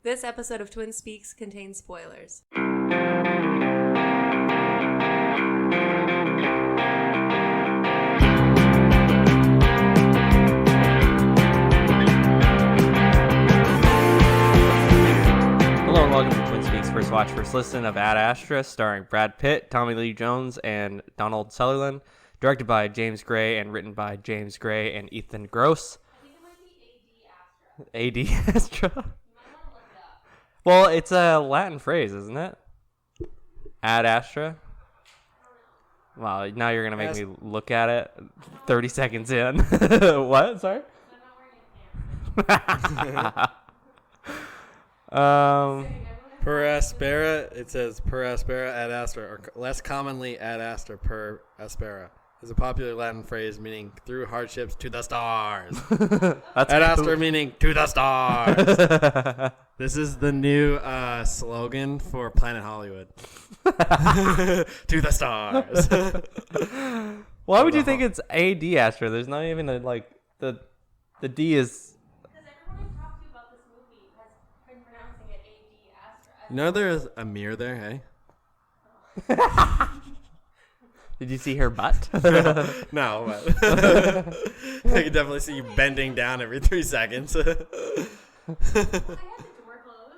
This episode of Twin Speaks contains spoilers. Hello and welcome to Twin Speaks First Watch First Listen of Ad Astra, starring Brad Pitt, Tommy Lee Jones, and Donald Sutherland. Directed by James Gray and written by James Gray and Ethan Gross. I think it might be AD Astra. You might want to look it up. Well, it's a Latin phrase, isn't it? Ad Astra. Well, now you're gonna make me look at it. 30 seconds in. What? Sorry. I'm not wearing a camera. Per aspera, it says per aspera ad astra, or less commonly ad astra per aspera, is a popular Latin phrase meaning through hardships to the stars. That's Ad cool. astra meaning to the stars. This is the new slogan for Planet Hollywood. To the stars. Why would you think it's AD Astra? There's not even a, like, the D is... Because everyone I talked to about this movie has been pronouncing it A.D. Astra. You know there's a mirror there, hey? Did you see her butt? No, but I can definitely see you bending down every 3 seconds. I had the door closed.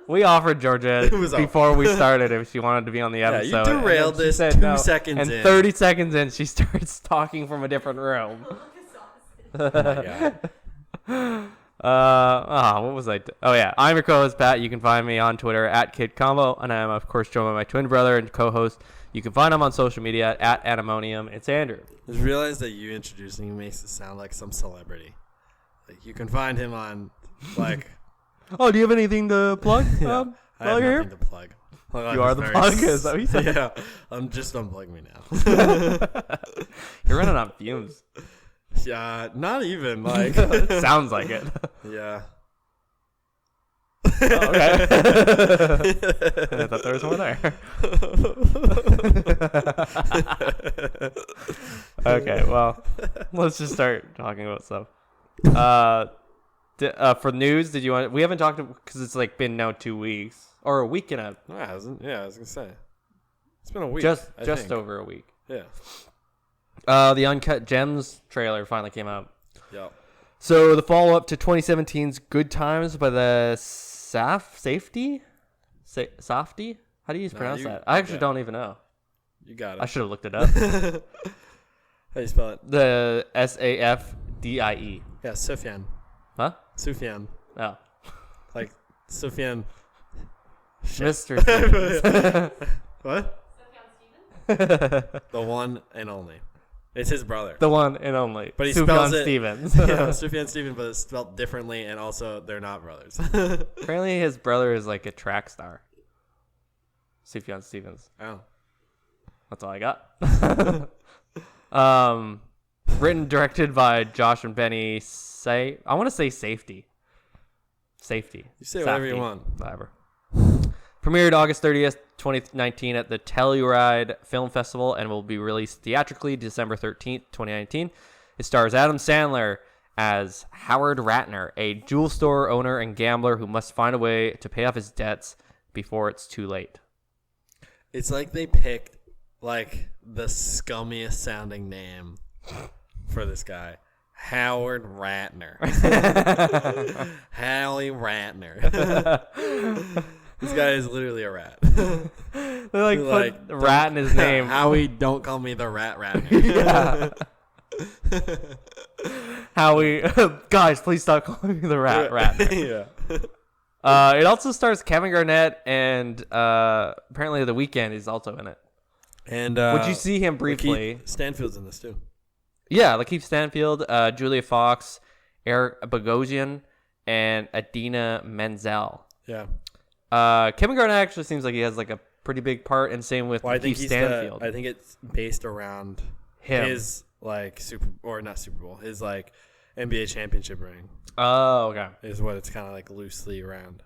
We offered Georgia It was before we started if she wanted to be on the Yeah, episode. you derailed and she this said 2 no. seconds and in. 30 seconds in, she starts talking from a different room. Look at sausage. Oh my God. What was I? Oh yeah, I'm your co-host Pat. You can find me on Twitter at KidCombo, and I'm of course joined by my twin brother and co-host. You can find him on social media at Anemonium. It's Andrew. Just realized that you introducing him makes it sound like some celebrity. Like you can find him on, like. Oh, do you have anything to plug? Yeah, I have while you're nothing to plug. Well, You I'm are the very plug? Is that what you said? Yeah, just unplug me now. You're running on fumes. Yeah, not even like. Sounds like it. Yeah. Oh, okay. I thought there was one there. Okay, well, let's just start talking about stuff. For news, did you want? We haven't talked because it's like been now 2 weeks or a week and a No, it hasn't. Yeah, I was gonna say. It's been a week. just I think. over a week. Yeah. The Uncut Gems trailer finally came out. Yeah. So the follow up to 2017's Good Times by the Safety. How do you pronounce that? I actually don't even know. You got it. I should have looked it up. How do you spell it? The Safdie. Yeah, Sufyan. Huh? Sufyan. Oh. Like Sufyan. Mr. Stevens. What? Sufjan Stevens? The one and only. It's his brother. The one and only. But he Sufjan spells it- Stevens. Yeah, Sufyan Stevens, but it's spelled differently, and also they're not brothers. Apparently his brother is like a track star. Sufjan Stevens. Oh. That's all I got. Written, directed by Josh and Benny. I want to say Safety. You say whatever you Safety. want. Whatever. Premiered August 30th, 2019 at the Telluride Film Festival and will be released theatrically December 13th, 2019. It stars Adam Sandler as Howard Ratner, a jewel store owner and gambler who must find a way to pay off his debts before it's too late. It's like they picked like the scummiest sounding name for this guy. Howard Ratner. Howie Ratner. This guy is literally a rat. They Like, put rat in his name. Howie, don't call me the Rat Ratner. Yeah. Howie, guys, please stop calling me the Rat Ratner. Yeah. It also stars Kevin Garnett and apparently The Weeknd is also in it. And Would you see him briefly? Lakeith Stanfield's in this too. Yeah, Lakeith Stanfield, Julia Fox, Eric Bogosian, and Adina Menzel. Yeah. Kevin Garnett actually seems like he has like a pretty big part, and same with Well, I think Lakeith he's Stanfield. I think it's based around Him. his like not Super Bowl, his like NBA championship ring Oh, okay. is what it's kind of like loosely around.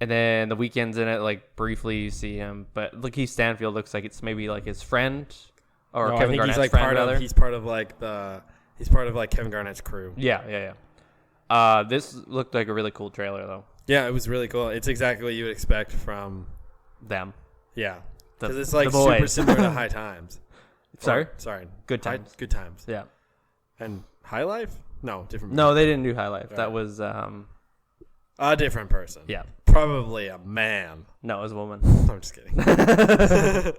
And then The Weeknd's in it, like briefly you see him, but Lakeith Stanfield looks like it's maybe like his friend or No, I Kevin think Garnett's he's like friend part rather. of. He's part of like Kevin Garnett's crew. Yeah. This looked like a really cool trailer though. Yeah, it was really cool. It's exactly what you would expect from them. Yeah, The- because it's like the boys. super similar to High Times. Sorry? Sorry. Good Times. Good Times. Yeah. And High Life? No, different. No, they didn't do High Life. Right. That was A different person. yeah. Probably a man. No, it was a woman. I'm just kidding.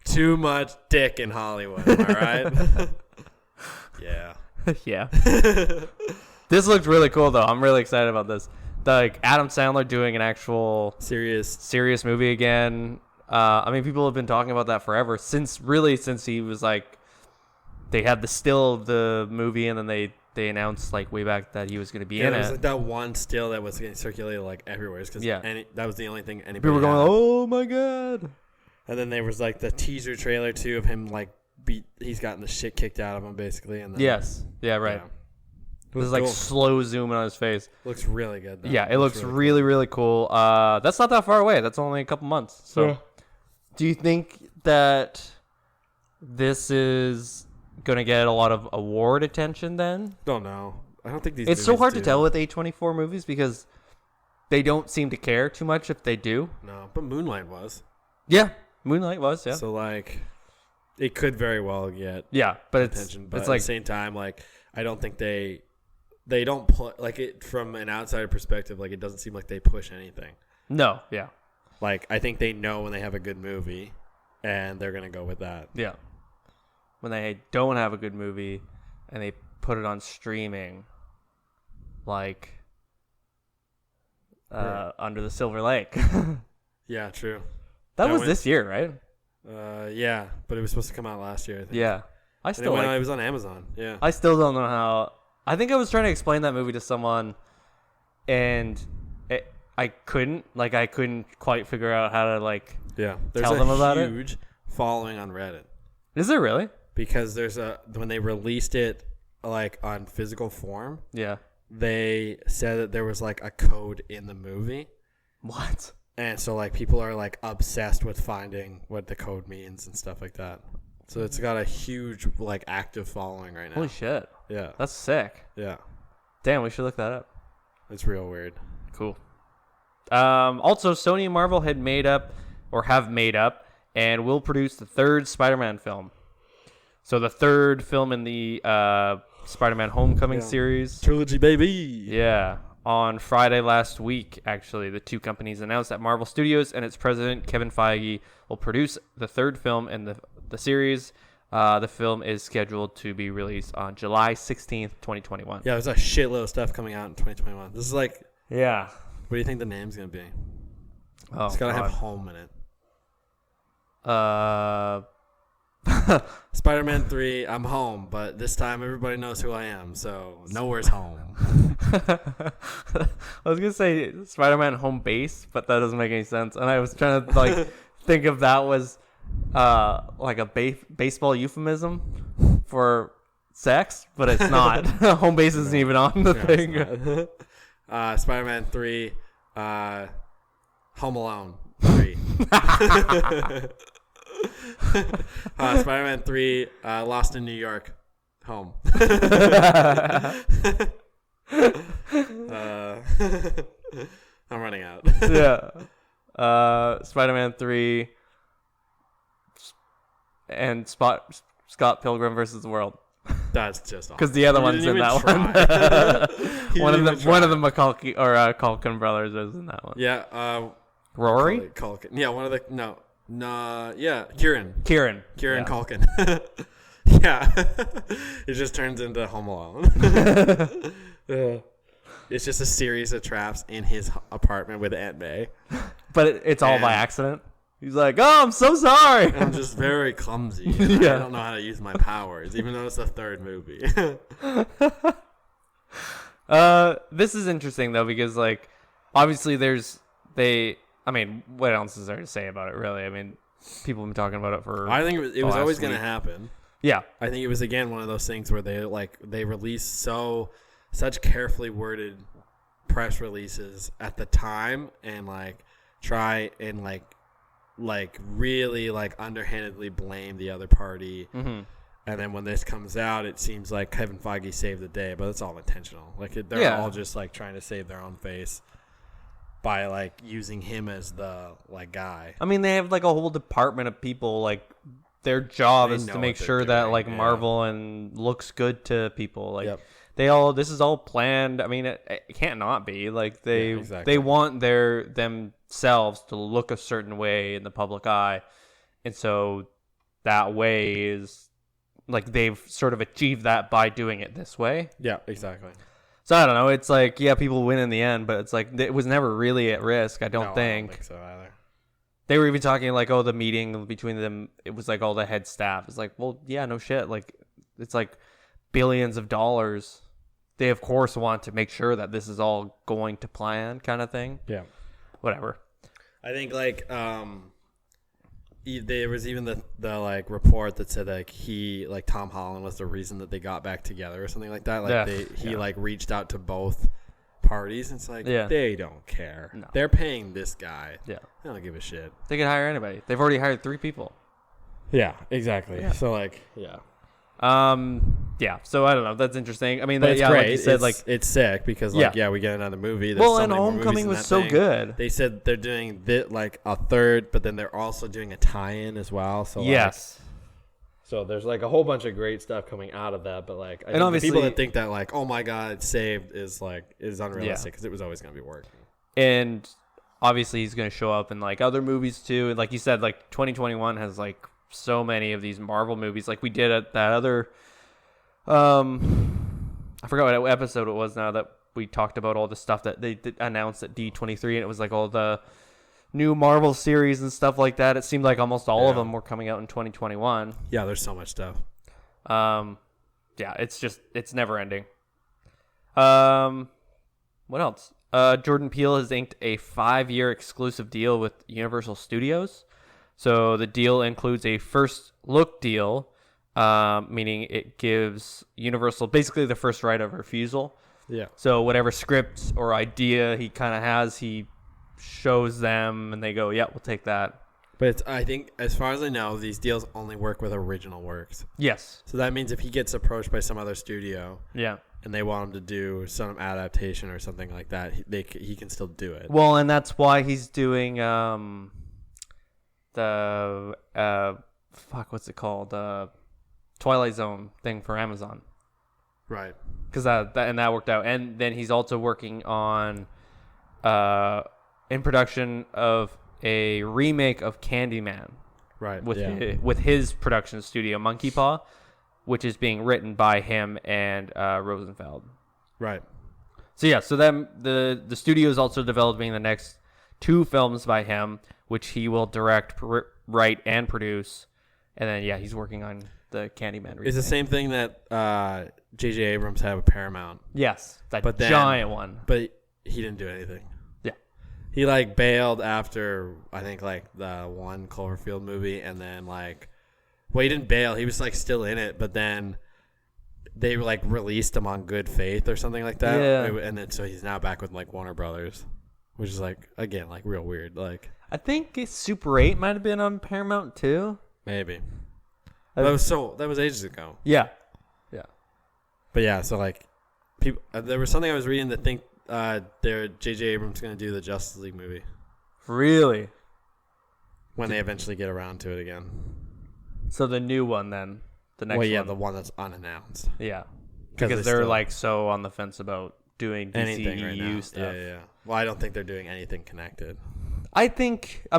Too much dick in Hollywood. Am I right? Yeah. Yeah. This looked really cool though. I'm really excited about this. Like Adam Sandler doing an actual serious movie again. I mean, people have been talking about that forever since he was like, they had the still of the movie and then they announced like way back that he was going to be in it. It was it. like that one still that was getting circulated like everywhere. Because that was the only thing anybody People were going, had. oh my God. And then there was like the teaser trailer too of him like he's gotten the shit kicked out of him basically. And then, yes. Yeah, right. Yeah. This is like slow zoom on his face. Looks really good though. Yeah, it looks really cool. That's not that far away. That's only a couple months. So Yeah. Do you think that this is going to get a lot of award attention then? Don't know. I don't think these It's so movies hard do. to tell with A24 movies because they don't seem to care too much if they do. No, but Moonlight was. Yeah, Moonlight was, yeah. So like it could very well get Yeah, but attention, but it's at like the same time like I don't think they don't put like it from an outsider perspective like it doesn't seem like they push anything. no, yeah. Like I think they know when they have a good movie and they're going to go with that. Yeah. When they don't have a good movie and they put it on streaming like Under the Silver Lake. Yeah, true. That was this year, right? Yeah, but it was supposed to come out last year, I think. Yeah. It was on Amazon. Yeah. I still don't know how. I think I was trying to explain that movie to someone and I couldn't quite figure out how to like There's tell them about it. huge following on Reddit. Is there really? Because when they released it like on physical form, Yeah. they said that there was like a code in the movie. What? And so like people are like obsessed with finding what the code means and stuff like that. So it's got a huge like active following right now. Holy shit. Yeah. That's sick. Yeah. Damn, we should look that up. It's real weird. Cool. Also, Sony and Marvel have made up and will produce the third Spider-Man film. So the third film in the Spider-Man Homecoming series. Trilogy, baby. Yeah. On Friday last week, actually, the two companies announced that Marvel Studios and its president, Kevin Feige, will produce the third film in the series. The film is scheduled to be released on July 16th, 2021. Yeah, there's a shitload of stuff coming out in 2021. This is like, Yeah. what do you think the name's going to be? Oh, It's got to God. have home in it. Spider-Man 3, I'm home, but this time everybody knows who I am, so nowhere's home. I was gonna say Spider-Man Home Base, but that doesn't make any sense. And I was trying to like think if that was like a baseball euphemism for sex, but it's not. Home base isn't even on the thing. Spider-Man 3, Home Alone 3. Spider-Man 3, Lost in New York, home. I'm running out. Yeah. Spider-Man 3 and Scott Pilgrim versus the World. That's just awesome. Because the other one's in that one. One of the Macaulay or Culkin brothers is in that one. Yeah. Rory? Culkin. Yeah, one of the yeah, Kieran Yeah. Culkin. Yeah. It just turns into Home Alone. It's just a series of traps in his apartment with Aunt May. But it's all by accident. He's like, oh, I'm so sorry. I'm just very clumsy. Yeah. I don't know how to use my powers, even though it's the third movie. This is interesting, though, because, like, obviously I mean, what else is there to say about it, really? I mean, people have been talking about it for I think it was always going to happen. Yeah. I think it was, again, one of those things where they release such carefully worded press releases at the time and, like, try and, like really, like, underhandedly blame the other party. Mm-hmm. And then when this comes out, it seems like Kevin Feige saved the day, but it's all intentional. Like, they're all just, like, trying to save their own face. by like using him as the like guy. I mean, they have like a whole department of people. Like their job They is know to make what they're sure that doing, like yeah. Marvel and looks good to people. Like Yep. this is all planned. I mean, it can't not be. Like exactly. they want themselves to look a certain way in the public eye, and so that way is like they've sort of achieved that by doing it this way. Yeah, exactly. So I don't know. It's like, yeah, people win in the end, but it's like it was never really at risk. I don't think. I don't think so either. They were even talking like, oh, the meeting between them, it was like all the head staff. It's like, well, yeah, no shit. Like, it's like billions of dollars. They, of course, want to make sure that this is all going to plan kind of thing. Yeah. Whatever. I think like there was even the like report that said like Tom Holland was the reason that they got back together or something like that. Like he like reached out to both parties, and it's like they don't care. No. They're paying this guy. Yeah. They don't give a shit. They can hire anybody. They've already hired 3 people. Yeah, exactly. Yeah. So like, yeah. Yeah. So I don't know. That's interesting. I mean, But it's yeah, great. like you said, it's sick because like we get another movie. There's well, so and many more Homecoming movies was in so that thing. good. They said they're doing like a third, but then they're also doing a tie-in as well. So Yes. So there's like a whole bunch of great stuff coming out of that, but like I think obviously, the people that think that like, oh my god, it's saved is unrealistic because it was always going to be working. And obviously he's going to show up in like other movies too. And like you said, like 2021 has like so many of these Marvel movies. Like we did at that other, I forgot what episode it was now that we talked about all the stuff that they announced at D23, and it was like all the new Marvel series and stuff like that. It seemed like almost all of them were coming out in 2021. Yeah, there's so much stuff. Yeah, it's never ending. What else? Jordan Peele has inked a 5-year exclusive deal with Universal Studios. So the deal includes a first look deal, meaning it gives Universal basically the first right of refusal. Yeah. So whatever script or idea he kind of has, he shows them and they go, yeah, we'll take that. But I think, as far as I know, these deals only work with original works. Yes. So that means if he gets approached by some other studio, Yeah. and they want him to do some adaptation or something like that, he can still do it. Well, and that's why he's doing what's it called? Twilight Zone thing for Amazon. Right. Because that worked out. And then he's also working on in production of a remake of Candyman. Right. With his production studio, Monkey Paw, which is being written by him and Rosenfeld. Right. So yeah, so then the studio is also developing the next 2 films by him, which he will direct, write, and produce. And then yeah, he's working on the Candyman remake. It's the same thing that J.J. Abrams had with Paramount. Yes, that giant one. But he didn't do anything. Yeah. He like bailed after I think like the one Cloverfield movie, and then like, well, he didn't bail. He was like still in it, but then they like released him on good faith or something like that. Yeah. And then so he's now back with like Warner Brothers, which is like again like real weird. Like I think Super 8 might have been on Paramount too. maybe that was ages ago. Yeah. But yeah, so like people, there was something I was reading that think J.J. Abrams going to do the Justice League movie Really? when they eventually get around to it again. So the new one then, the next one. Well, yeah, the one that's unannounced. Yeah, because they're like so on the fence about doing anything right now. stuff. Yeah. Well, I don't think they're doing anything connected. I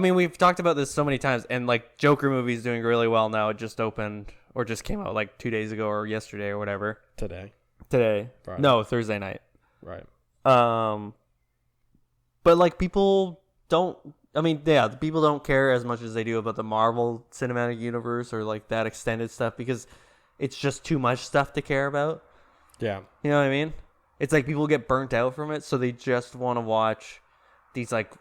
mean, we've talked about this so many times, and like Joker movie is doing really well now. It just opened or just came out like 2 days ago or yesterday or whatever. Today. Right. No, Thursday night. Right. But like people don't. I mean, yeah, the people don't care as much as they do about the Marvel Cinematic Universe or like that extended stuff because it's just too much stuff to care about. Yeah. You know what I mean? It's like people get burnt out from it, so they just want to watch these like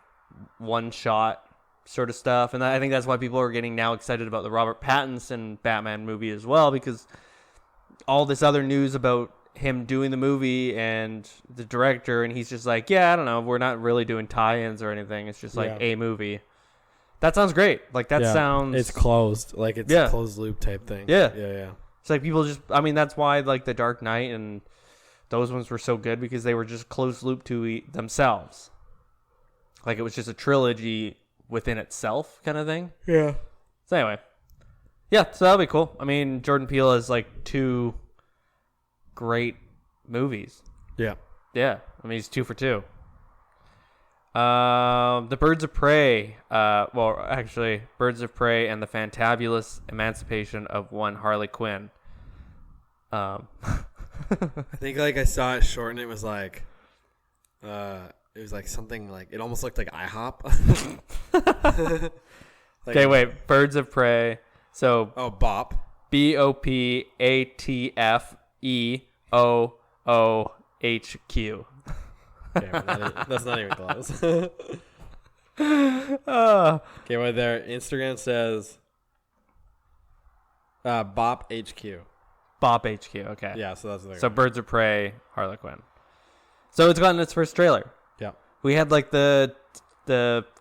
one-shot sort of stuff. And I think that's why people are getting now excited about the Robert Pattinson Batman movie as well, because all this other news about him doing the movie and the director, and he's just like, yeah, I don't know, we're not really doing tie-ins or anything. It's just like a movie. That sounds great. Like that sounds... It's closed. Like it's a closed loop type thing. Yeah. Yeah. It's like people just... I mean, that's why like The Dark Knight and those ones were so good because they were just closed loop to themselves. Like it was just a trilogy within itself kind of thing. Yeah. So anyway, yeah, so that'll be cool. I mean, Jordan Peele has like 2 great movies. Yeah. Yeah, I mean, he's 2 for 2. The Birds of Prey. Well, actually, Birds of Prey and the Fantabulous Emancipation of One Harley Quinn. I think like I saw it short and it was like, something like it almost looked like IHOP. Okay, wait. Birds of Prey. So Bop. BOPATFEOOHQ. That's not even close. Okay, right there. Instagram says Bop HQ. Bop HQ. Okay. Yeah, so that's the So Birds of Prey, Harley Quinn. So it's gotten its first trailer. Yeah. We had like the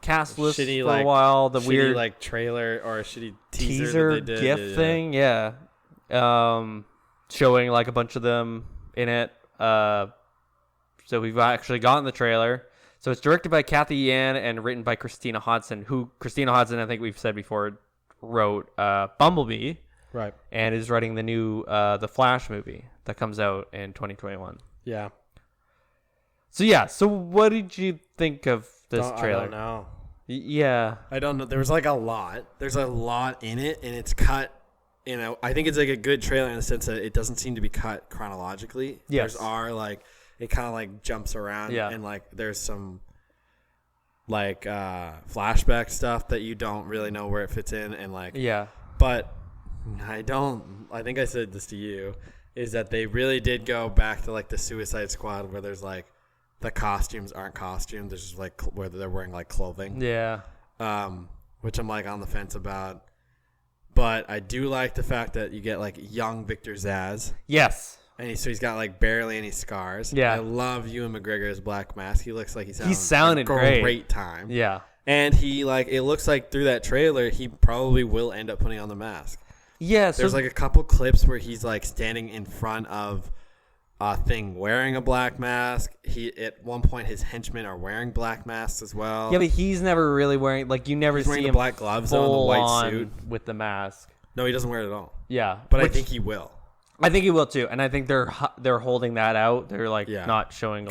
cast list shitty, for like, a while. The shitty, weird like trailer or a shitty teaser that they did. GIF thing. Yeah. Showing like a bunch of them in it. So we've actually gotten the trailer. So it's directed by Kathy Yan and written by Christina Hodson, who Christina Hodson, I think we've said before, wrote Bumblebee. Right. And is writing the new The Flash movie that comes out in 2021. Yeah. So yeah, so what did you think of this trailer? I don't know. Yeah. I don't know. There was like a lot. There's a lot in it, and it's cut. You know, I think it's like a good trailer in the sense that it doesn't seem to be cut chronologically. Yes. It kind of like jumps around, and like there's some like flashback stuff that you don't really know where it fits in, and like But I think I said this to you, is that they really did go back to like the Suicide Squad where there's like the costumes aren't costumes. There's just like where they're wearing like clothing. Yeah. Which I'm like on the fence about. But I do like the fact that you get like young Victor Zsasz. Yes. And so he's got like barely any scars. Yeah. I love Ewan McGregor's Black Mask. He looks like he sounded great time. Yeah. And he like, it looks like through that trailer, he probably will end up putting on the mask. Yeah, there's like a couple clips where he's like standing in front of a thing wearing a black mask. At one point his henchmen are wearing black masks as well. Yeah, but he's never really wearing, like, you never see him black gloves on, the white suit with the mask. No, he doesn't wear it at all. Yeah, but I think he will. I think he will too, and I think they're holding that out. They're like not showing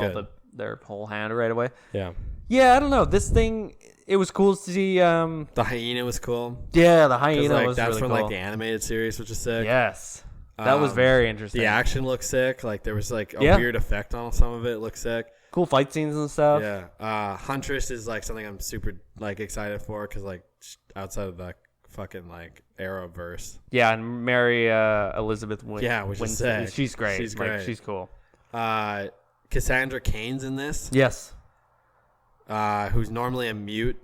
their whole hand right away. Yeah. Yeah, I don't know. This thing, it was cool to see. The hyena was cool. Yeah, the hyena like, was that's really from cool. Like the animated series, which is sick. Yes, that was very interesting. The action looked sick. Like there was like a weird effect on some of it. It looked sick. Cool fight scenes and stuff. Yeah. Huntress is like something I'm super like excited for because like outside of the fucking like Arrowverse. Yeah, and Mary Elizabeth which is sick. She's great. She's great. Like, she's cool. Cassandra Cain's in this. Yes. Who's normally a mute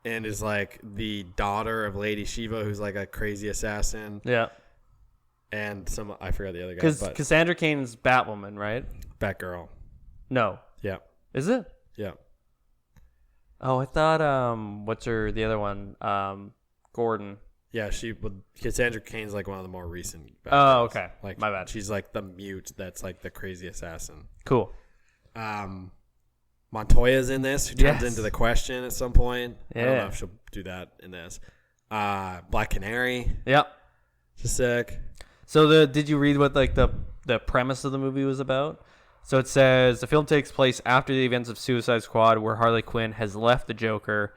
and is like the daughter of Lady Shiva, who's like a crazy assassin. Yeah. And I forgot the other guy. Because Cassandra Cain's Batwoman, right? Batgirl. No. Yeah. Is it? Yeah. Oh, I thought what's the other one? Gordon. Yeah, Cassandra Cain's like one of the more recent Batgirls. Oh, okay. Like my bad. She's like the mute that's like the crazy assassin. Cool. Montoya's in this, who turns into the Question at some point. Yeah. I don't know if she'll do that in this. Black Canary. Yep. Just sick. So did you read what like the premise of the movie was about? So it says the film takes place after the events of Suicide Squad, where Harley Quinn has left the Joker.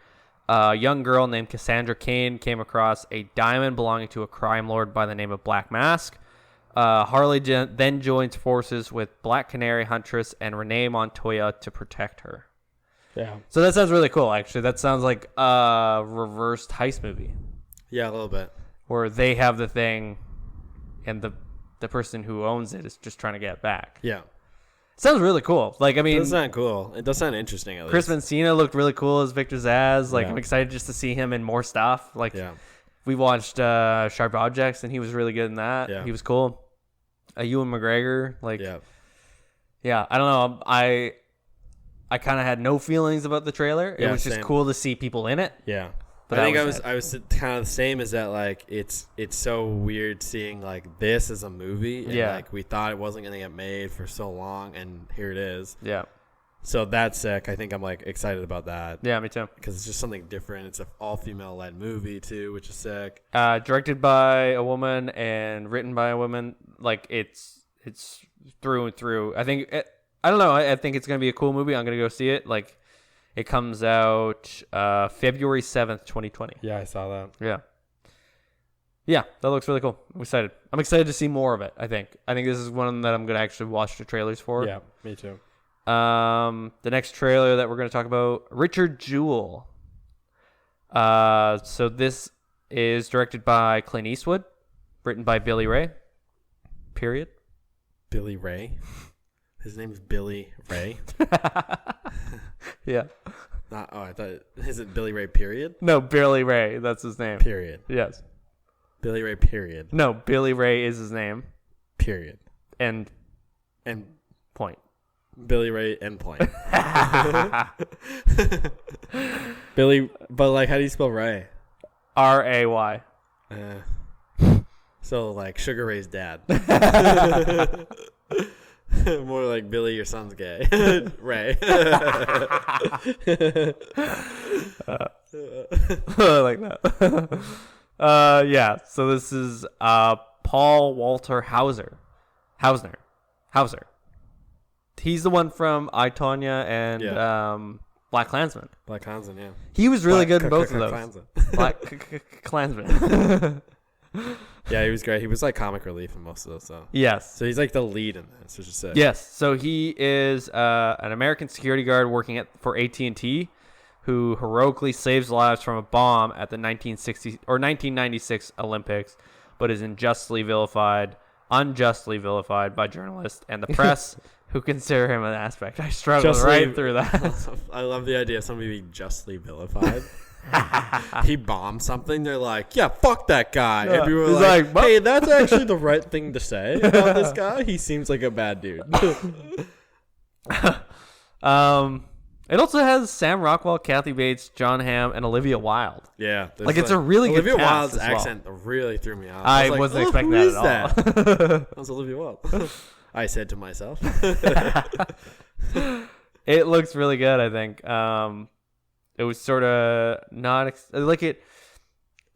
A young girl named Cassandra Cain came across a diamond belonging to a crime lord by the name of Black Mask. Harley then joins forces with Black Canary, Huntress, and Renee Montoya to protect her. Yeah. So that sounds really cool, actually. That sounds like a reversed heist movie. Yeah, a little bit. Where they have the thing, and the person who owns it is just trying to get it back. Yeah. Sounds really cool. Like, I mean, it does sound cool. It does sound interesting. At least. Chris Messina looked really cool as Victor Zsasz. Like, I'm excited just to see him in more stuff. Like, we watched Sharp Objects, and he was really good in that. Yeah. He was cool. Ewan McGregor, like, yeah. I don't know. I kind of had no feelings about the trailer. It was just cool to see people in it. Yeah. But I think I was kind of the same as that. Like it's so weird seeing like this as a movie. And, like we thought it wasn't going to get made for so long, and here it is. Yeah. So that's sick. I think I'm like excited about that. Yeah, me too. Because it's just something different. It's an all-female led movie too, which is sick. Directed by a woman and written by a woman. Like it's through and through. I think I don't know. I think it's gonna be a cool movie. I'm gonna go see it. Like it comes out February 7th, 2020. Yeah, I saw that. Yeah, that looks really cool. I'm excited. I'm excited to see more of it. I think this is one that I'm gonna actually watch the trailers for. Yeah, me too. The next trailer that we're going to talk about, Richard Jewell. So this is directed by Clint Eastwood, written by Billy Ray. Period. Billy Ray. His name's Billy Ray. Yeah. I thought, is it Billy Ray period? No, Billy Ray. That's his name. Period. Yes. Billy Ray period. No, Billy Ray is his name. Period. And point. Billy Ray endpoint. Billy, but like, how do you spell Ray? Ray. So like Sugar Ray's dad. More like Billy, your son's gay. Ray. I like that. Yeah. So this is Paul Walter Hauser. He's the one from I, Tonya and Black Klansman. Black Klansman, yeah. He was really good in both of those. Klansman. Black Klansman. Yeah, he was great. He was like comic relief in most of those, though. Yes. So he's like the lead in this, which is sick. Yes. So he is an American security guard working for AT&T, who heroically saves lives from a bomb at the 1996 Olympics, but is unjustly vilified by journalists and the press, who consider him an aspect. I struggled right through that. I love the idea of somebody being justly vilified. He bombed something. They're like, yeah, fuck that guy. Yeah. And people are like, hey, that's actually the right thing to say about this guy. He seems like a bad dude. It also has Sam Rockwell, Kathy Bates, John Hamm, and Olivia Wilde. Yeah. Like it's a really good Olivia cast Wilde's as well. accent really threw me off. I wasn't expecting that at all. That was Olivia Wilde. I said to myself. It looks really good, I think. It was sort of not like it.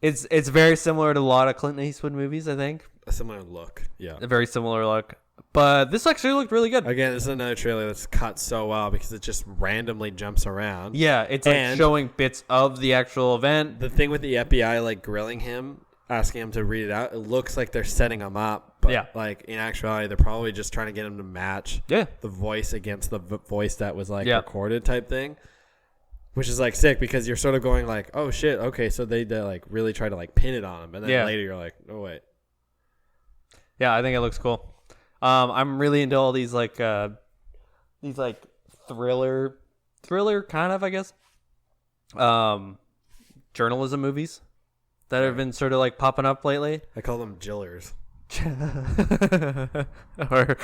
It's very similar to a lot of Clint Eastwood movies, I think. A similar look, yeah. A very similar look. But this actually looked really good. Again, this is another trailer that's cut so well because it just randomly jumps around. Yeah, it's like showing bits of the actual event. The thing with the FBI like grilling him, asking him to read it out, it looks like they're setting him up. But like in actuality, they're probably just trying to get him to match the voice against the voice that was like recorded type thing. Which is like sick because you're sort of going like, oh shit, okay, so they like really try to like pin it on him, and then later you're like, oh wait. Yeah, I think it looks cool. I'm really into all these like thriller kind of, I guess, journalism movies that have been sort of like popping up lately. I call them Jillers. Or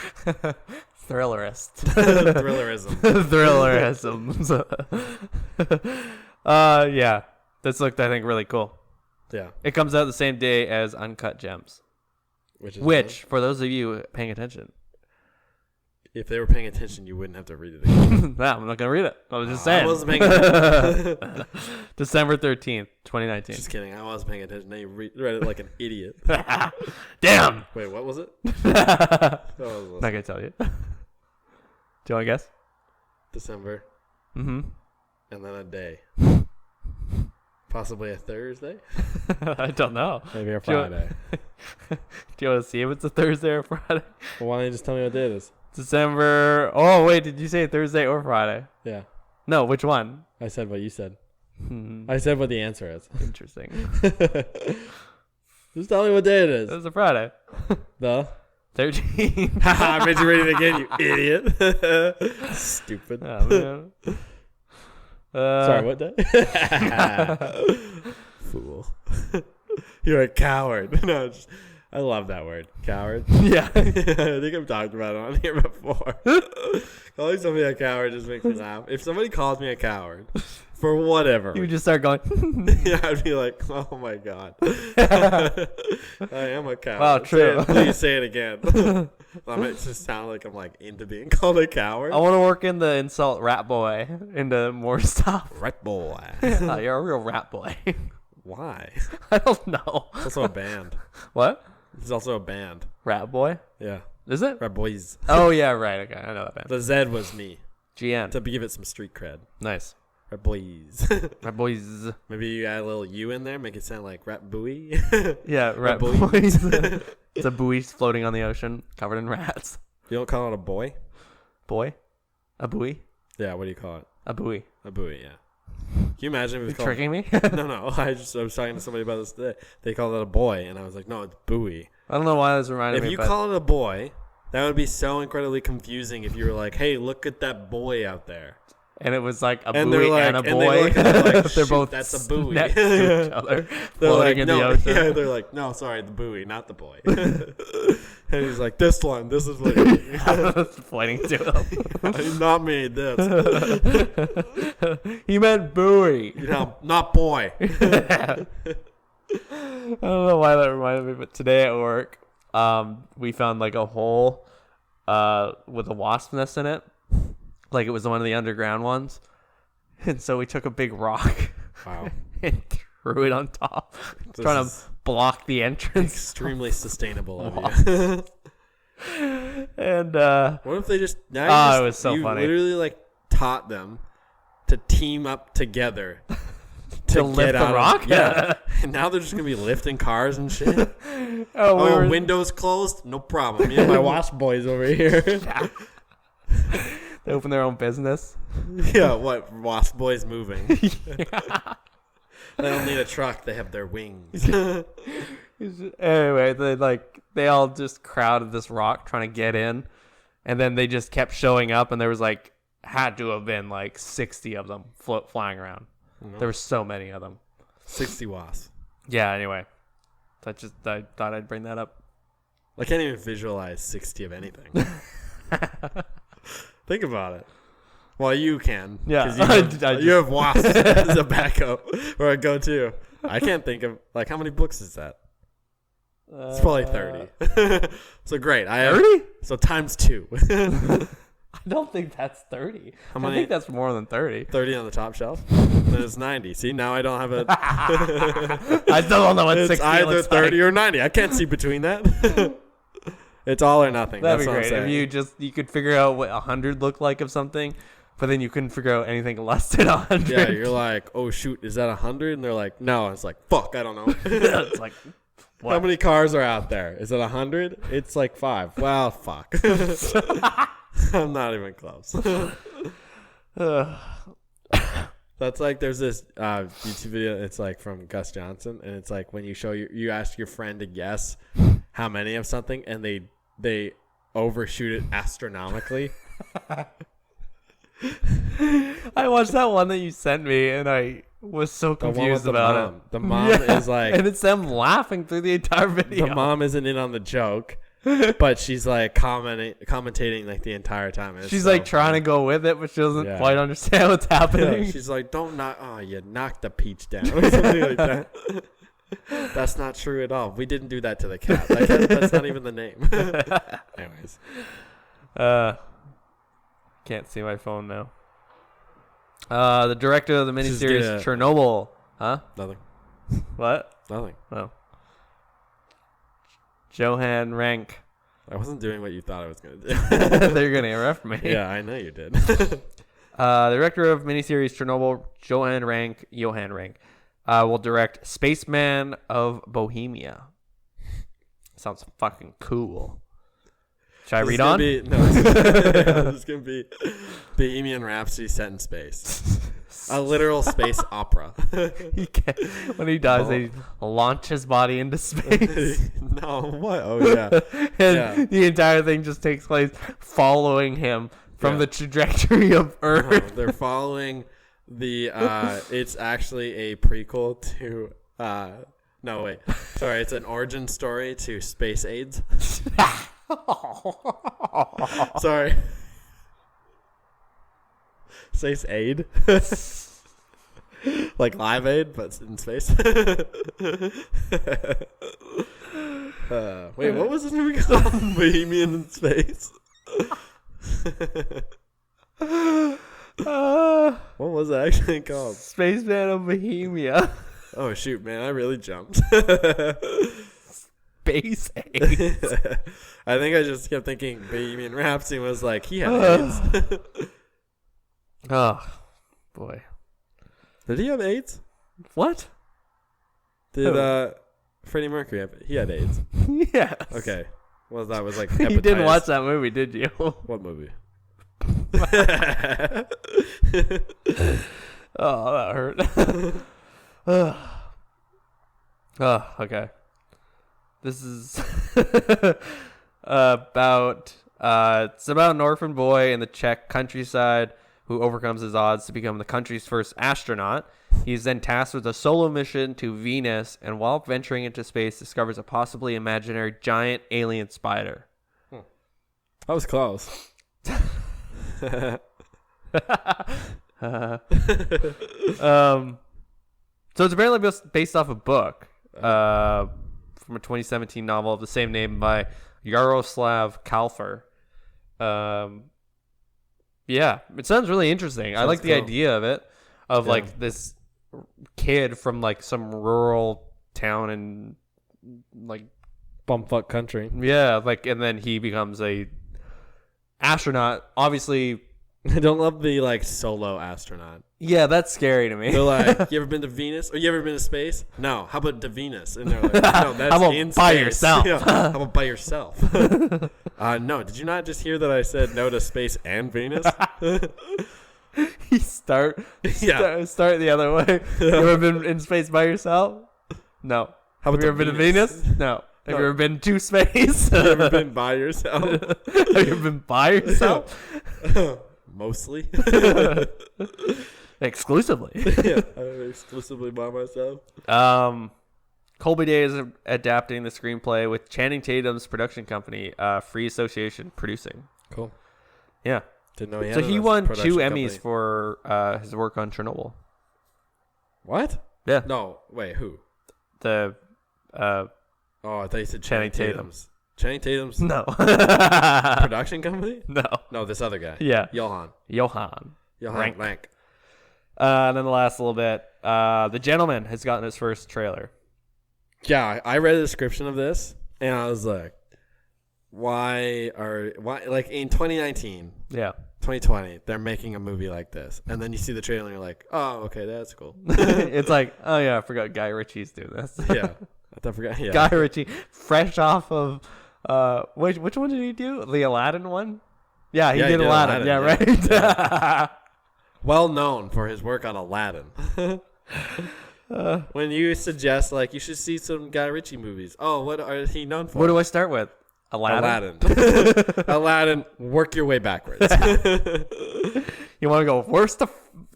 thrillerist. Thrillerism. Yeah, this looked, I think, really cool. Yeah, it comes out the same day as Uncut Gems, which for those of you paying attention, if they were paying attention, you wouldn't have to read it again. No, I'm not gonna read it. I was just saying. I wasn't paying attention. December 13th, 2019. Just kidding. I was paying attention. Now you read it like an idiot. Damn. Wait, what was it? Not gonna tell you. Do you want to guess? December. Mm-hmm. And then a day. Possibly a Thursday? I don't know. Maybe a Friday. Do you want to see if it's a Thursday or Friday? Well, why don't you just tell me what day it is? December. Oh, wait. Did you say Thursday or Friday? Yeah. No, which one? I said what you said. I said what the answer is. Interesting. Just tell me what day it is. It's a Friday. The 13th. I made you read it again, you idiot. Stupid. Oh, man. Sorry, what day? Fool. You're a coward. No, I love that word. Coward. Yeah. I think I've talked about it on here before. Calling somebody a coward just makes me laugh. If somebody calls me a coward, for whatever. You would just start going. Yeah, I'd be like, oh my God. I am a coward. Wow, true. Please say it again. That makes it sound like I'm like into being called a coward. I want to work in the insult rat boy into more stuff. Rat boy. You're a real rat boy. Why? I don't know. It's also a band. What? It's also a band. Rat boy? Yeah. Is it? Rat boys. Oh, yeah, right. Okay, I know that band. The Z was me. GN. To give it some street cred. Nice. Rat boys. Rat boys. Maybe you add a little U in there, make it sound like rat buoy. Yeah, rat boys. boys. It's a buoy floating on the ocean covered in rats. You don't call it a boy? Boy? A buoy? Yeah, what do you call it? A buoy. A buoy, yeah. Can you imagine if it was You tricking me? No. I was talking to somebody about this today. They called it a boy, and I was like, no, it's buoy. I don't know why this reminded me. If you call it a boy, that would be so incredibly confusing if you were like, hey, look at that boy out there. And it was like a And buoy they're like- and a and they boy. look at it like, They're "Shoot, both that's a buoy." next to each other, They're floating like, in no, the ocean. yeah, they're like, no, sorry, the buoy, not the boy. And he's like, this one, this is what it is. Pointing to him. I did not made this. He meant buoy. You know, not boy. I don't know why that reminded me, but today at work, we found like a hole with a wasp nest in it. Like it was one of the underground ones. And so we took a big rock Wow. and threw it on top, trying to block the entrance. Extremely sustainable of you. And What if they just... Now it was so you funny. literally like taught them to team up together to lift the rock? Yeah. And now they're just going to be lifting cars and shit. Oh, Windows closed? No problem. Me and my wasp boys over here. They open their own business. Yeah, what? Wasp boys moving. They don't need a truck. They have their wings. Anyway, they all just crowded this rock trying to get in, and then they just kept showing up, and there was like had to have been like 60 of them flying around. No. There were so many of them. 60 wasps. Yeah. Anyway, I thought I'd bring that up. I can't even visualize 60 of anything. Think about it. Well, you can. Yeah. 'cause you have wasps as a backup or a go-to. I can't think of, like, how many books is that? It's probably 30. So great. 30? So times 2. I don't think that's 30. How I many? think that's more than 30. 30 on the top shelf. Then it's 90. See, now I don't have a... I still don't know what It's 60 either looks 30 like. or 90. I can't see between that. It's all or nothing. That'd That's be what great. I'm If saying. you could figure out what 100 looked like of something, but then you couldn't figure out anything less than 100. Yeah, you're like, oh, shoot, is that 100? And they're like, no. It's like, fuck, I don't know. It's like, what? How many cars are out there? Is it 100? It's like 5. Well, fuck. I'm not even close. That's like, there's this YouTube video. It's like from Gus Johnson, and it's like when you ask your friend to guess how many of something, and they overshoot it astronomically. I watched that one that you sent me, and I was so The one with confused the about mom. it. The mom Yeah, is like, and it's them laughing through the entire video. the mom isn't in on the joke, but she's like commentating like the entire time. And it's She's so like trying funny. to go with it, but she doesn't Yeah. quite understand what's happening. She's like, don't knock. Oh, you knocked the peach down, or something like that. That's not true at all. We didn't do that to the cat. That's not even the name. Anyways, Can't see my phone now. The director of the Just miniseries get a- Chernobyl. Huh? nothing. What? Nothing. Oh. Johan Rank. I wasn't doing what you thought I was gonna do. They're gonna interrupt me. Yeah, I know you did. The director of miniseries Chernobyl, Johan Rank, will direct Spaceman of Bohemia. Sounds fucking cool. Should I This is read gonna on? be- no, this is gonna be Bohemian Rhapsody set in space. A literal space opera. When he dies, they launch his body into space. No, what? Oh yeah. And Yeah. the entire thing just takes place following him from Yeah. the trajectory of No, Earth. they're following the it's actually a prequel to no wait. Sorry, it's an origin story to Space AIDS. Sorry. Space Aid. Like Live Aid, but in space. Wait, what was this movie called? Bohemian in Space. What was it actually called? Spaceman of Bohemia. Oh shoot, man! I really jumped. Space AIDS. I think I just kept thinking Bohemian Rhapsody was like he had AIDS. Oh boy, did he have AIDS? What? Did Freddie Mercury have? He had AIDS. Yes. Okay. Well, that was like You didn't watch that movie, did you? What movie? Oh, that hurt. Oh, okay. This is about it's about an orphan boy in the Czech countryside who overcomes his odds to become the country's first astronaut. He's then tasked with a solo mission to Venus, and while venturing into space, discovers a possibly imaginary giant alien spider. That was close. So it's apparently based off a book from a 2017 novel of the same name by Yaroslav Kalfer. Yeah, it sounds really interesting. I like the idea of it, of like this kid from like some rural town in like bumfuck country. Yeah, like, and then he becomes a astronaut. Obviously, I don't love the like solo astronaut. Yeah, that's scary to me. They're like, you ever been to Venus? Or you ever been to space? No. How about to Venus? And they're like, no, that's how about in by space. yourself? Yeah. How about by yourself? No. Did you not just hear that I said no to space and Venus? You start the other way. You ever been in space by yourself? No. How about Have you ever been to Venus? No. Have you ever been to space? Have you ever been by yourself? Have you ever been by yourself? Mostly. Exclusively. Yeah, I'm exclusively by myself. Colby Day is adapting the screenplay with Channing Tatum's production company, Free Association, producing. Cool. Yeah. Didn't know he had So he a won 2 production Emmys company. for his work on Chernobyl. What? Yeah. No, wait, who? The Oh, I thought you said Channing Tatum. Tatum's. Channing Tatum's No. production company? No. No, this other guy. Yeah. Johan Rank. Rank. And then the last little bit, The Gentleman has gotten his first trailer. Yeah, I read a description of this and I was like, why like in 2019, Yeah. 2020, they're making a movie like this. And then you see the trailer and you're like, oh, okay, that's cool. It's like, oh yeah, I forgot Guy Ritchie's doing this. Yeah. I forgot. Yeah. Guy Ritchie, fresh off of, which one did he do? The Aladdin one? Yeah, he did Aladdin. Yeah, right? Yeah. Well known for his work on Aladdin. When you suggest, like, you should see some Guy Ritchie movies. Oh, what are he known for? What do I start with? Aladdin. Aladdin, work your way backwards. You want to go worst to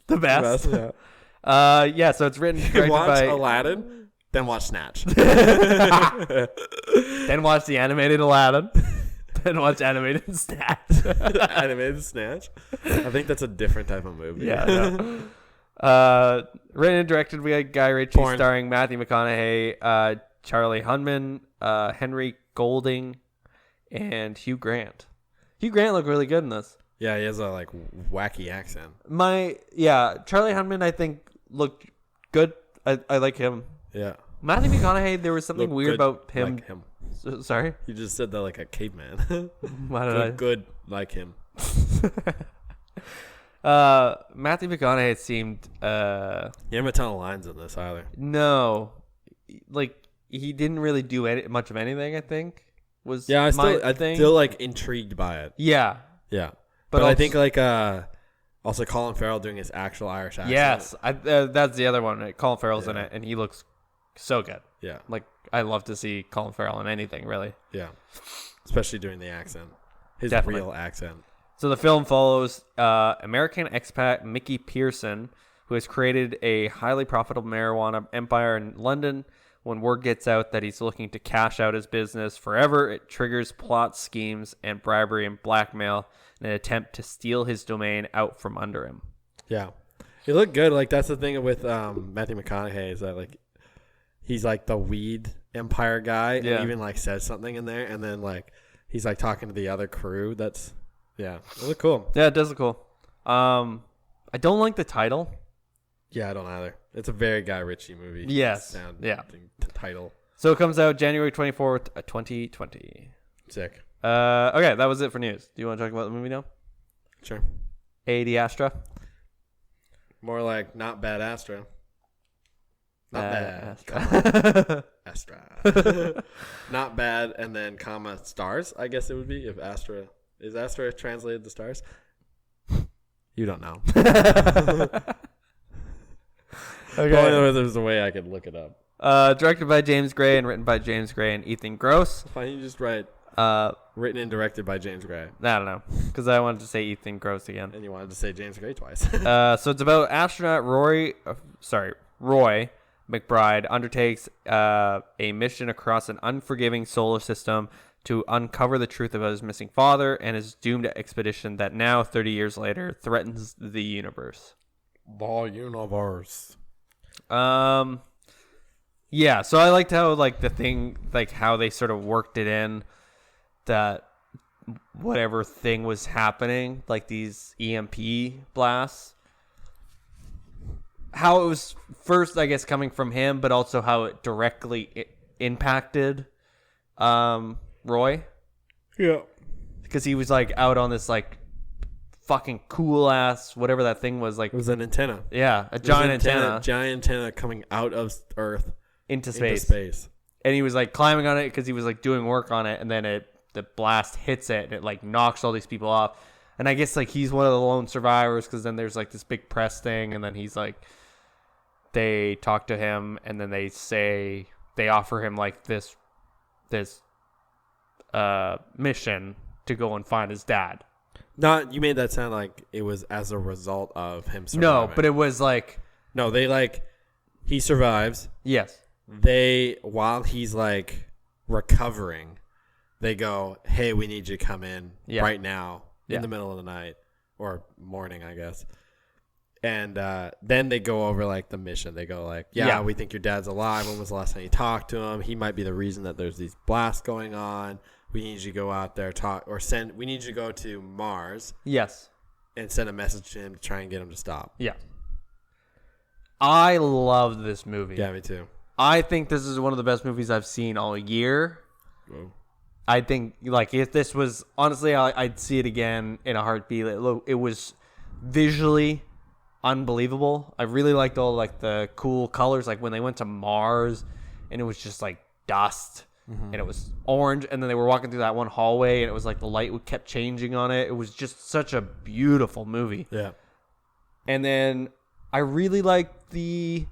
the best? Yeah. So it's written and You directed watch by Aladdin, then watch Snatch. then watch the animated Aladdin. Then watch animated Snatch. Animated Snatch. I think that's a different type of movie. Yeah. No. Written and directed by Guy Ritchie, Porn. starring Matthew McConaughey, Charlie Hunman, Henry Golding, and Hugh Grant. Hugh Grant looked really good in this. Yeah, he has a like wacky accent. Charlie Hunman I think looked good. I like him. Yeah. Matthew McConaughey, there was something Looked weird good about him. Like him. Sorry? You just said that like a caveman. Why did I? Good like him. Matthew McConaughey seemed He didn't have a ton of lines in this either. no, like he didn't really do much of anything. I think was Yeah, my I'm thing. still like intrigued by it. Yeah, Yeah. But But I also- think like also Colin Farrell doing his actual Irish accent. yes, that's the other one. Colin Farrell's in it, and he looks so good. Yeah. Like I love to see Colin Farrell in anything, really. Yeah. Especially doing the accent. His Definitely. real accent. So the film follows American expat Mickey Pearson, who has created a highly profitable marijuana empire in London. When word gets out that he's looking to cash out his business forever, it triggers plots, schemes, and bribery and blackmail in an attempt to steal his domain out from under him. Yeah. He looked good. Like that's the thing with Matthew McConaughey is that like he's like the weed empire guy, Yeah. and even like says something in there, and then like he's like talking to the other crew. That's it looked cool. Yeah, it does look cool. I don't like the title. Yeah, I don't either. It's a very Guy Ritchie movie. Yes. Yeah. Title. So it comes out January 24th, 2020. Sick. Okay, that was it for news. Do you want to talk about the movie now? Sure. AD Astra. More like not bad Astra. Not bad. Astra. Astra. Not bad, and then comma stars, I guess it would be if Astra. Is Astra translated to stars? You don't know. Okay. Well, there's a way I could look it up. Directed by James Gray and written by James Gray and Ethan Gross. Why don't you just write written and directed by James Gray? I don't know, because I wanted to say Ethan Gross again. And you wanted to say James Gray twice. So it's about astronaut Roy McBride undertakes a mission across an unforgiving solar system to uncover the truth about his missing father and his doomed expedition that now, 30 years later, threatens the universe. The universe. Yeah, so I liked how how they sort of worked it in that whatever thing was happening, like these EMP blasts, how it was first, I guess, coming from him, but also how it directly impacted Roy. Yeah. Because he was like out on this like fucking cool ass whatever that thing was, like It was an antenna. yeah, a giant antenna Giant antenna coming out of Earth into into space. space. And he was like climbing on it because he was like doing work on it, and then the blast hits it and it like knocks all these people off. And I guess like he's one of the lone survivors, because then there's like this big press thing, and then he's like, they talk to him, and then they offer him like this mission to go and find his dad. Not you made that sound like it was as a result of him surviving. No, but it was like, no, they like he survives. yes. They while he's like recovering, they go, "Hey, we need you to come in right now in the middle of the night or morning, I guess." And then they go over like the mission. They go like, yeah, we think your dad's alive. When was the last time you talked to him? He might be the reason that there's these blasts going on. We need you to go out there, we need you to go to Mars. Yes. And send a message to him to try and get him to stop. Yeah. I loved this movie. Yeah, me too. I think this is one of the best movies I've seen all year. Whoa. I think like if this was, honestly, I'd see it again in a heartbeat. It was visually unbelievable. I really liked all like the cool colors, like when they went to Mars and it was just like dust. And it was orange, and then they were walking through that one hallway, and it was like the light kept changing on it. It was just such a beautiful movie. Yeah. And then I really liked the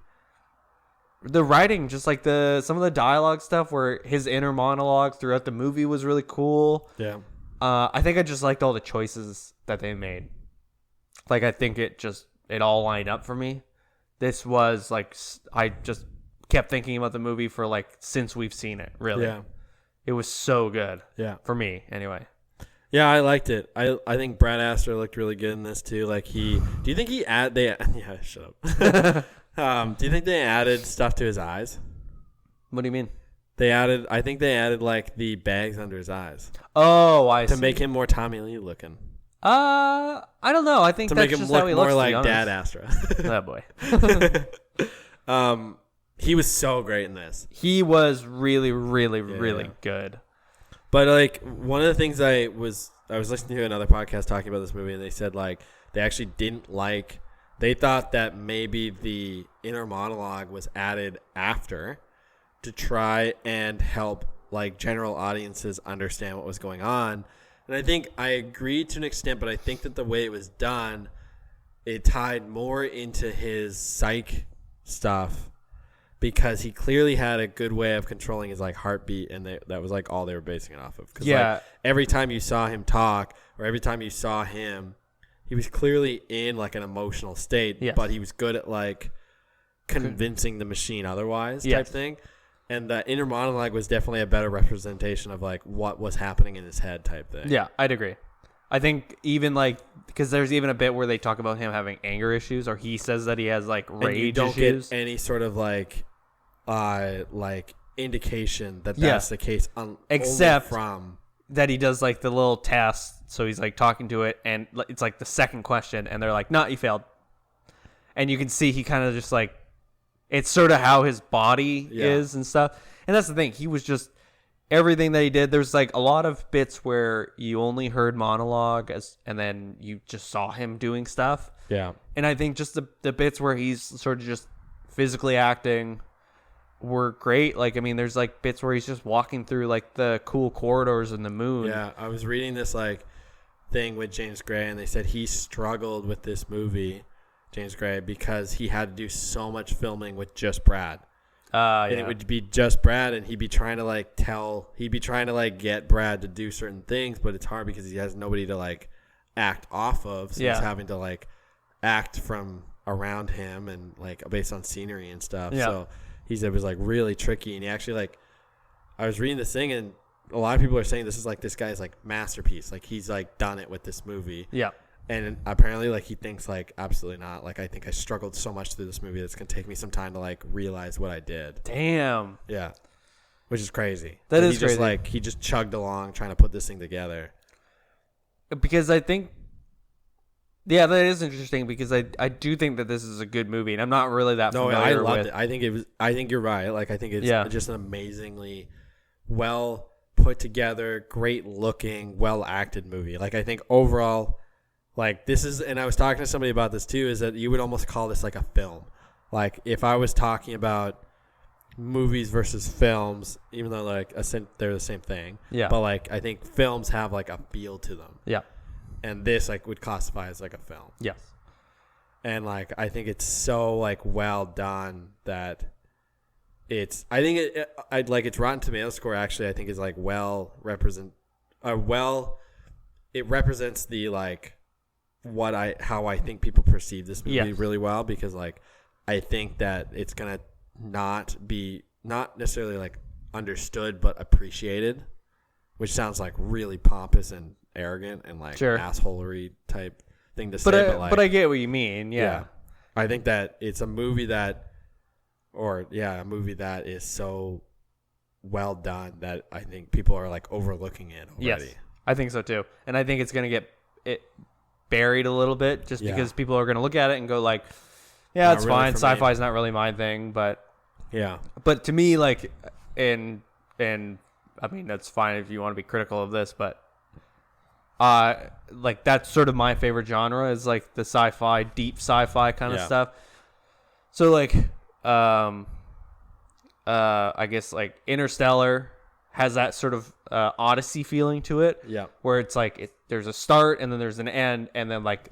writing, just like some of the dialogue stuff, where his inner monologue throughout the movie was really cool. Yeah. I think I just liked all the choices that they made. Like, I think it all lined up for me. This was like, I just kept thinking about the movie for like since we've seen it, really. Yeah. It was so good. Yeah. For me, anyway. Yeah, I liked it. I think Brad Astor looked really good in this too. Like do you think shut up. Do you think they added stuff to his eyes? What do you mean? I think they added like the bags under his eyes. Oh, I see. To make him more Tommy Lee looking. I don't know. I think to that's make him just look how he more looks, like Dad Astra. Oh boy. He was so great in this. He was really, really, really good. But like one of the things I was listening to another podcast talking about this movie, and they said like they actually they thought that maybe the inner monologue was added after to try and help like general audiences understand what was going on. And I think I agree to an extent, but I think that the way it was done, it tied more into his psych stuff, because he clearly had a good way of controlling his like heartbeat, and that was like all they were basing it off of. Cause, like, every time you saw him talk, or every time you saw him, he was clearly in like an emotional state, but he was good at like convincing the machine otherwise type thing. And the inner monologue was definitely a better representation of like what was happening in his head type thing. Yeah, I'd agree. I think even like, because there's even a bit where they talk about him having anger issues, or he says that he has like rage issues. And you don't get any sort of like like indication that Yeah. that's the case. Except only from that he does like the little test, so he's like talking to it, and it's like the second question, and they're like, "No, you failed." And you can see he kind of just like, it's sort of how his body is and stuff. And that's the thing. He was just everything that he did. There's like a lot of bits where you only heard monologue and then you just saw him doing stuff. Yeah. And I think just the bits where he's sort of just physically acting were great. Like, I mean, there's like bits where he's just walking through like the cool corridors in the moon. Yeah. I was reading this like thing with James Gray, and they said he struggled with this movie, James Gray, because he had to do so much filming with just Brad. And it would be just Brad, and he'd be trying to like get Brad to do certain things, but it's hard because he has nobody to like act off of. So he's having to like act from around him and like based on scenery and stuff. Yeah. So he said it was like really tricky. And he actually like, I was reading this thing, and a lot of people are saying this is like this guy's like masterpiece. Like he's like done it with this movie. Yeah. And apparently, like, he thinks, like, absolutely not. Like, I think I struggled so much through this movie that it's going to take me some time to, like, realize what I did. Damn. Yeah. Which is crazy. That is he crazy. Just, like, he just chugged along trying to put this thing together. Because I think, yeah, that is interesting because I do think that this is a good movie, and I'm not really that familiar I loved with it. I think you're right. Like, I think it's just an amazingly well put together, great looking, well acted movie. Like, I think overall, like, this is, and I was talking to somebody about this too, is that you would almost call this like a film. Like, if I was talking about movies versus films, even though like they're the same thing. Yeah. But like, I think films have like a feel to them. Yeah. And this like would classify as like a film. Yes. And like, I think it's so like well done that it's, I think I'd like its Rotten Tomatoes score actually, I think is like it represents the like, how I think people perceive this movie really well, because like I think that it's gonna not necessarily like understood but appreciated, which sounds like really pompous and arrogant and like assholery type thing to say. But I get what you mean. Yeah. I think that it's a movie that is so well done that I think people are like overlooking it already. Yes, I think so too, and I think it's gonna get it buried a little bit just because people are going to look at it and go like, yeah, it's really fine. Sci-fi is not really my thing, but to me, like, and I mean, that's fine if you want to be critical of this, but like that's sort of my favorite genre is like the sci-fi, deep sci-fi kind of stuff. So like, I guess like Interstellar has that sort of Odyssey feeling to it, where it's like there's a start and then there's an end, and then like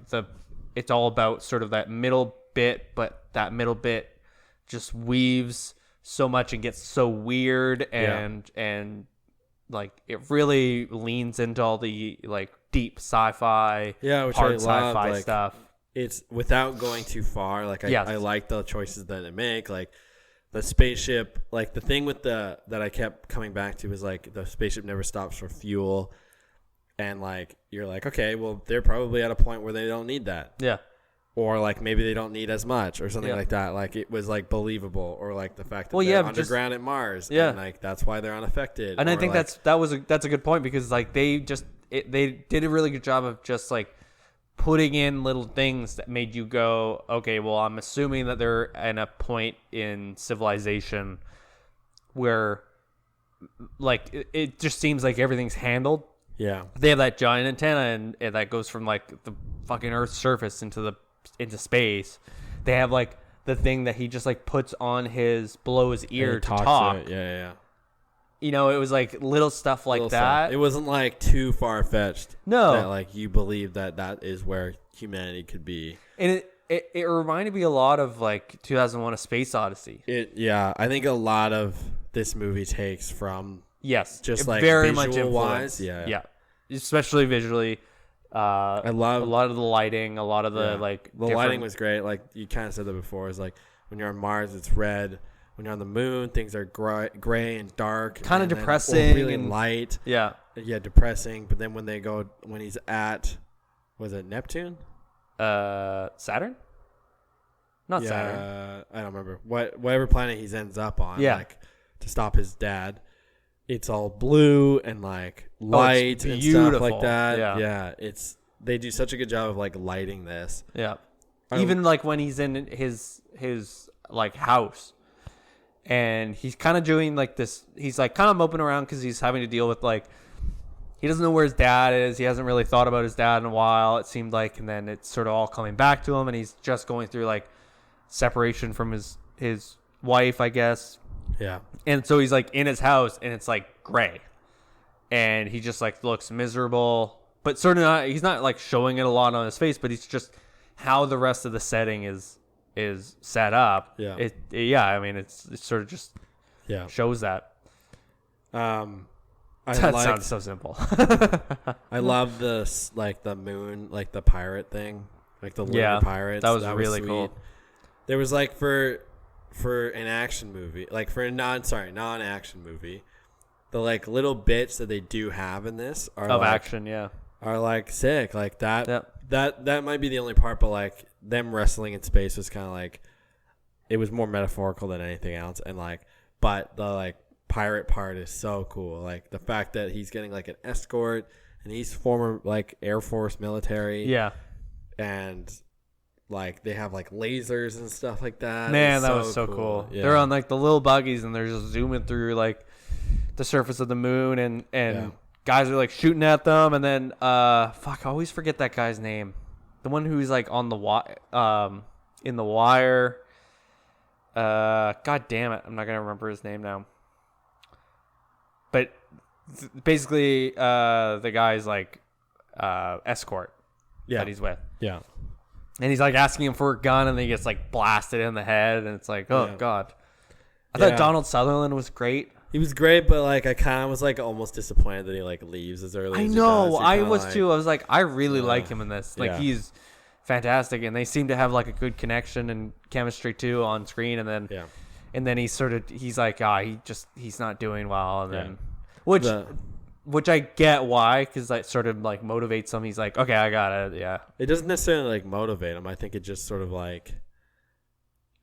it's all about sort of that middle bit, but that middle bit just weaves so much and gets so weird and like it really leans into all the like deep sci-fi, which hard I love, sci-fi like, stuff. It's without going too far. Like I like the choices that it make, like. The spaceship, like the thing with that I kept coming back to was like the spaceship never stops for fuel, and like you're like, okay, well they're probably at a point where they don't need that, or like maybe they don't need as much or something like that. Like it was like believable, or like the fact that they're underground at Mars, and like that's why they're unaffected. And I think like, that's a good point, because like they did a really good job of just like putting in little things that made you go, okay, well, I'm assuming that they're at a point in civilization where like it just seems like everything's handled. Yeah. They have that giant antenna and that goes from like the fucking Earth's surface into space. They have like the thing that he just like puts on below his ear to talk. Yeah. You know, it was like little stuff like that. It wasn't like too far fetched. No, that like you believe that is where humanity could be. And it reminded me a lot of like 2001: A Space Odyssey. I think a lot of this movie takes from just like very visual much influence. Yeah, especially visually. I love a lot of the lighting, a lot of the like. The lighting was great. Like you kind of said that before. It's like when you're on Mars, it's red. When you're on the moon, things are gray and dark, kind of depressing, really and light. Yeah, depressing. But then when he's at, was it Neptune? Saturn? Not Saturn. I don't remember whatever planet he ends up on. Yeah. Like to stop his dad. It's all blue and like light and stuff like that. Yeah. They do such a good job of like lighting this. Yeah. Even like when he's in his like house, and he's kind of doing like this. He's like kind of moping around because he's having to deal with like he doesn't know where his dad is. He hasn't really thought about his dad in a while. It seemed like, and then it's sort of all coming back to him, and he's just going through like separation from his wife, I guess. Yeah. And so he's like in his house, and it's like gray, and he just like looks miserable, but sort of not. He's not like showing it a lot on his face, but he's just how the rest of the setting is set up. Yeah. I mean, it's sort of just shows that. Sounds so simple. I love this, like the moon, like the pirate thing, like the lunar pirates. That was really sweet. Cool. There was like for an action movie, like for a non-action movie, the like little bits that they do have in this are of like, action, are like sick. Like that, Yep. that might be the only part, but like them wrestling in space was kind of like, it was more metaphorical than anything else, and like, but the like pirate part is so cool. Like the fact that he's getting like an escort, and he's former like Air Force military, and like they have like lasers and stuff like that. Man, that was so cool. Yeah. They're on like the little buggies, and they're just zooming through like the surface of the moon, and guys are like shooting at them, and then I always forget that guy's name. The one who's like on the in the wire. God damn it, I'm not gonna remember his name now. But basically, the guy's like escort that he's with. Yeah. And he's like asking him for a gun, and then he gets like blasted in the head, and it's like, oh god. I thought Donald Sutherland was great. He was great, but like I kind of was like almost disappointed that he like leaves as early. I as know, he does. I was too. I was like, I really like him in this. Like Yeah. he's fantastic, and they seem to have like a good connection and chemistry too on screen. And then he's like, he's not doing well, and then which I get why, because that sort of like motivates him. He's like, okay, I got it. Yeah, it doesn't necessarily like motivate him. I think it just sort of like,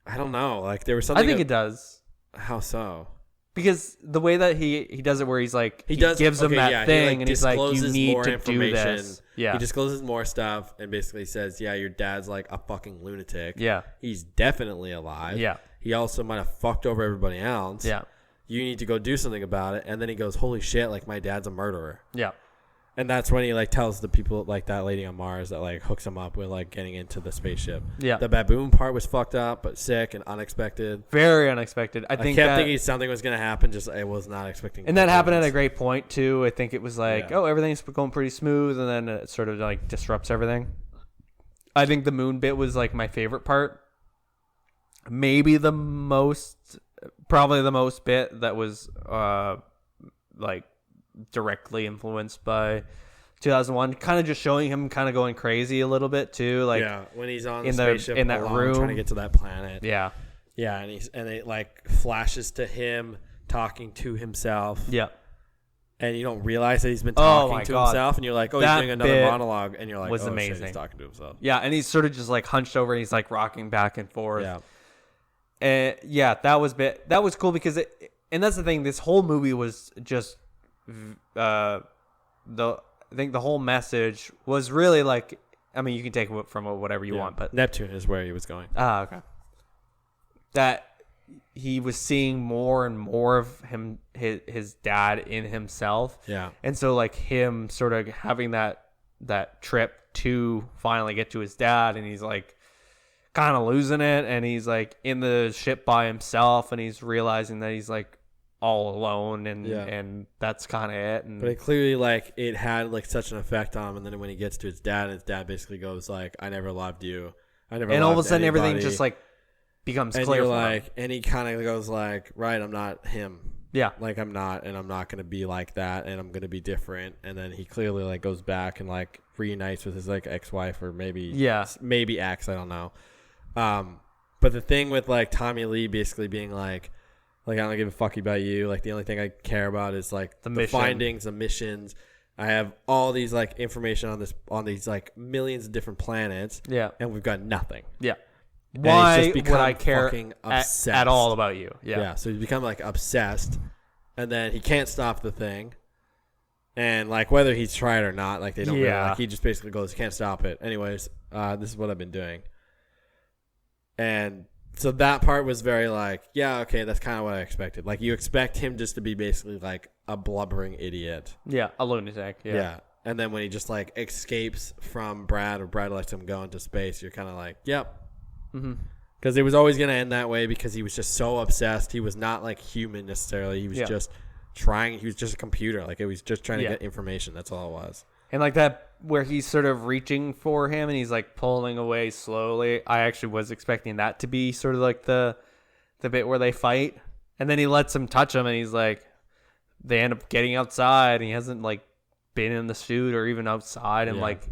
I don't know, like there was something. I think it does. How so? Because the way that he does it, where he's like, he gives him that thing, and he's like, you need to do this. Yeah. He discloses more stuff and basically says, yeah, your dad's like a fucking lunatic. Yeah. He's definitely alive. Yeah. He also might have fucked over everybody else. Yeah. You need to go do something about it. And then he goes, holy shit, like my dad's a murderer. Yeah. And that's when he like tells the people, like that lady on Mars, that like hooks him up with like getting into the spaceship. Yeah. The baboon part was fucked up, but sick and unexpected. Very unexpected. I kept thinking something was going to happen, just I was not expecting. And that happened at a great point too. I think it was like, everything's going pretty smooth, and then it sort of like disrupts everything. I think the moon bit was like my favorite part. Maybe probably the most bit that was like directly influenced by 2001, kind of just showing him kind of going crazy a little bit too, like when he's on the spaceship in that room trying to get to that planet. Yeah, and it like flashes to him talking to himself. Yeah, and you don't realize that he's been talking to himself, and you're like, oh, he's doing another monologue, and you're like, was oh amazing. shit, he's talking to himself. Yeah, and he's sort of just like hunched over, and he's like rocking back and forth. That was cool because and that's the thing, this whole movie was just I think the whole message was really like, I mean, you can take it from whatever you want, but Neptune is where he was going. Okay. That he was seeing more and more of his dad in himself. Yeah. And so like him sort of having that trip to finally get to his dad, and he's like kind of losing it, and he's like in the ship by himself, and he's realizing that he's like all alone, and that's kind of it. And but it clearly like it had like such an effect on him, and then when he gets to his dad basically goes like, I never loved you, I never. And all of a sudden everything just like becomes and clear. You're like, and he kind of goes like, right, I'm not him. Yeah, like I'm not gonna be like that, and I'm gonna be different. And then he clearly like goes back and like reunites with his like ex-wife, or maybe ex, I don't know. But the thing with like Tommy Lee basically being like I don't give a fuck about you. Like the only thing I care about is like the findings, the missions. I have all these like information on these like millions of different planets. Yeah. And we've got nothing. Yeah. Why would I care obsessed. at all about you? Yeah. So he's become like obsessed, and then he can't stop the thing. And like whether he's tried or not, like they don't really, like he just basically goes, can't stop it. Anyways, this is what I've been doing. And so that part was very like, yeah, okay, that's kind of what I expected. Like you expect him just to be basically like a blubbering idiot. Yeah, a lunatic. Yeah. And then when he just like escapes from Brad, or Brad lets him go into space, you're kind of like, yep. Because it was always going to end that way because he was just so obsessed. He was not like human necessarily. He was just he was just a computer. Like it was just trying to get information. That's all it was. And like that where he's sort of reaching for him and he's like pulling away slowly. I actually was expecting that to be sort of like the bit where they fight. And then he lets him touch him and he's like, they end up getting outside and he hasn't like been in the suit or even outside in like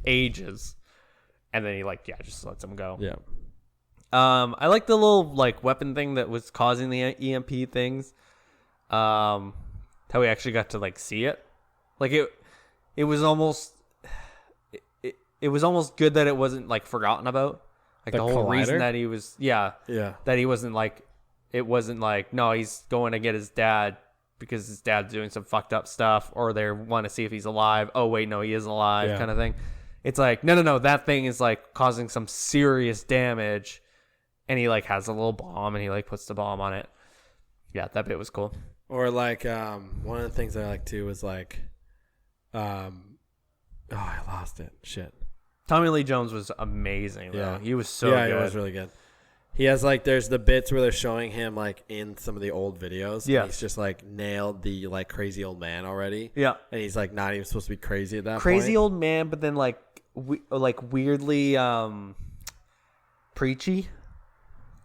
ages. And then he like, just lets him go. Yeah. I like the little like weapon thing that was causing the EMP things. How we actually got to like see it. Like it was almost it was almost good that it wasn't like forgotten about. Like the whole reason that he was that he wasn't like, it wasn't like, no, he's going to get his dad because his dad's doing some fucked up stuff, or they want to see if he's alive. Oh wait, no, he isn't alive, kind of thing. It's like, no, that thing is like causing some serious damage, and he like has a little bomb and he like puts the bomb on it. Yeah, that bit was cool. Or like one of the things I like too was like I lost it. Shit. Tommy Lee Jones was amazing though. Yeah. He was so good. Yeah, he was really good. He has like, there's the bits where they're showing him like in some of the old videos. Yeah. And he's just like nailed the like crazy old man already. Yeah. And he's like not even supposed to be crazy at that point. Crazy old man, but then like weirdly preachy.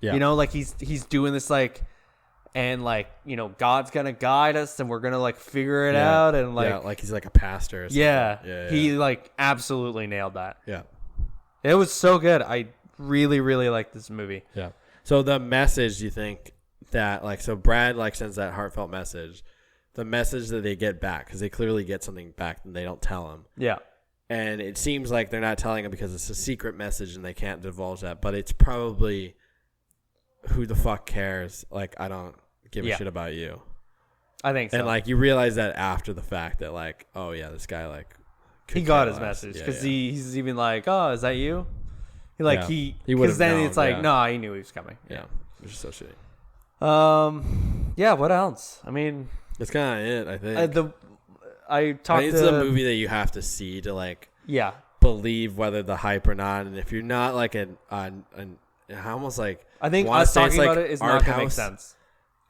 Yeah. You know, like he's doing this like, and like, you know, God's gonna guide us and we're gonna like figure it out, and like like he's like a pastor or something. Yeah. He like absolutely nailed that. Yeah. It was so good. I really, really liked this movie. Yeah. So the message, you think that like, so Brad like sends that heartfelt message, the message that they get back, because they clearly get something back and they don't tell him. Yeah. And it seems like they're not telling him because it's a secret message and they can't divulge that, but it's probably, who the fuck cares? Like, I don't give a shit about you. I think so. And like, you realize that after the fact that like, oh yeah, this guy like, he got his message because he's even like, oh, is that you? He like he would because then it's like, no, he knew he was coming. Yeah, which is so shitty. Yeah. What else? I mean, that's kind of it. I think I talked. It's a movie that you have to see to like believe whether the hype or not. And if you're not like an almost like, I think us talking about it is not gonna make sense.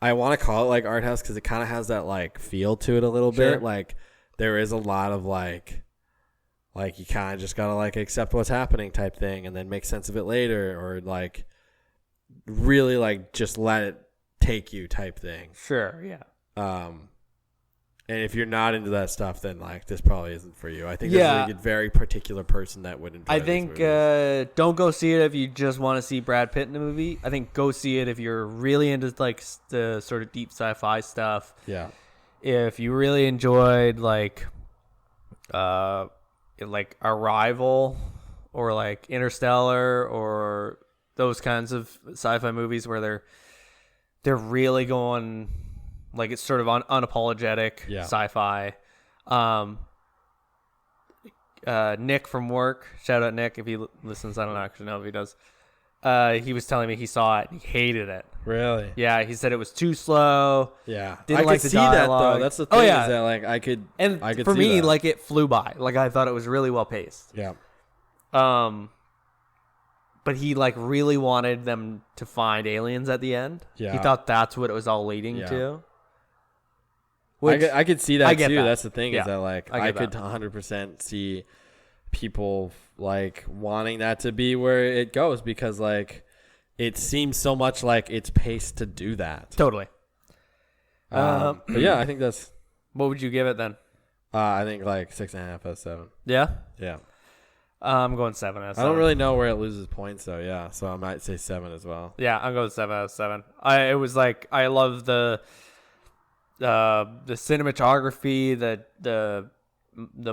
I want to call it like art house because it kind of has that like feel to it a little bit. Like there is a lot of like you kind of just gotta like accept what's happening type thing and then make sense of it later, or like really like just let it take you type thing. Sure, yeah. And if you're not into that stuff, then like this probably isn't for you. I think there's like a very particular person that would enjoy. I think don't go see it if you just want to see Brad Pitt in the movie. I think go see it if you're really into like the sort of deep sci-fi stuff. Yeah. If you really enjoyed like Arrival or like Interstellar or those kinds of sci-fi movies where they're really going like, it's sort of unapologetic sci-fi. Nick from work, shout out Nick if he listens. I don't actually know if he does. He was telling me he saw it and he hated it. Really? Yeah, he said it was too slow. Yeah, didn't like the see that dialogue. though. That's the thing. Is that like I could for see me that. like it flew by. Like I thought it was really well paced. Yeah. But he like really wanted them to find aliens at the end. Yeah. He thought that's what it was all leading to. Which, I could see that too. That. That's the thing is that like I could that. 100% see people like wanting that to be where it goes because like it seems so much like it's paced to do that. Totally. But yeah, I think that's. What would you give it then? I think like 6.5 out of 7. Yeah. Yeah. I'm going 7 out of 7. I don't really know where it loses points though. Yeah, so I might say 7 as well. Yeah, I'm going 7 out of 7. It was like I love the cinematography, the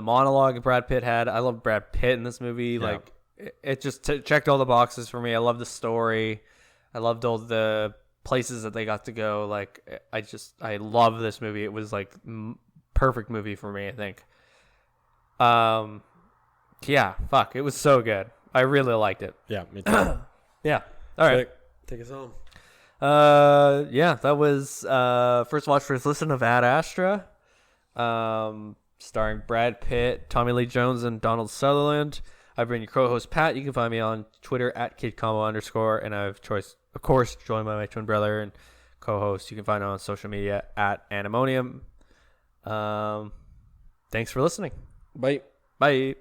monologue Brad Pitt had. I love Brad Pitt in this movie. Yeah. Like it just checked all the boxes for me. I love the story. I loved all the places that they got to go. Like, I love this movie. It was like perfect movie for me, I think. Yeah, fuck, it was so good. I really liked it. Yeah, me too. Yeah. All right. Take us home. Yeah, that was first watch, first listen of Ad Astra, starring Brad Pitt, Tommy Lee Jones, and Donald Sutherland. I've been your co-host Pat. You can find me on Twitter at @kidcombo_, and I've of course joined by my twin brother and co-host. You can find him on social media at Animonium. Thanks for listening. Bye. Bye.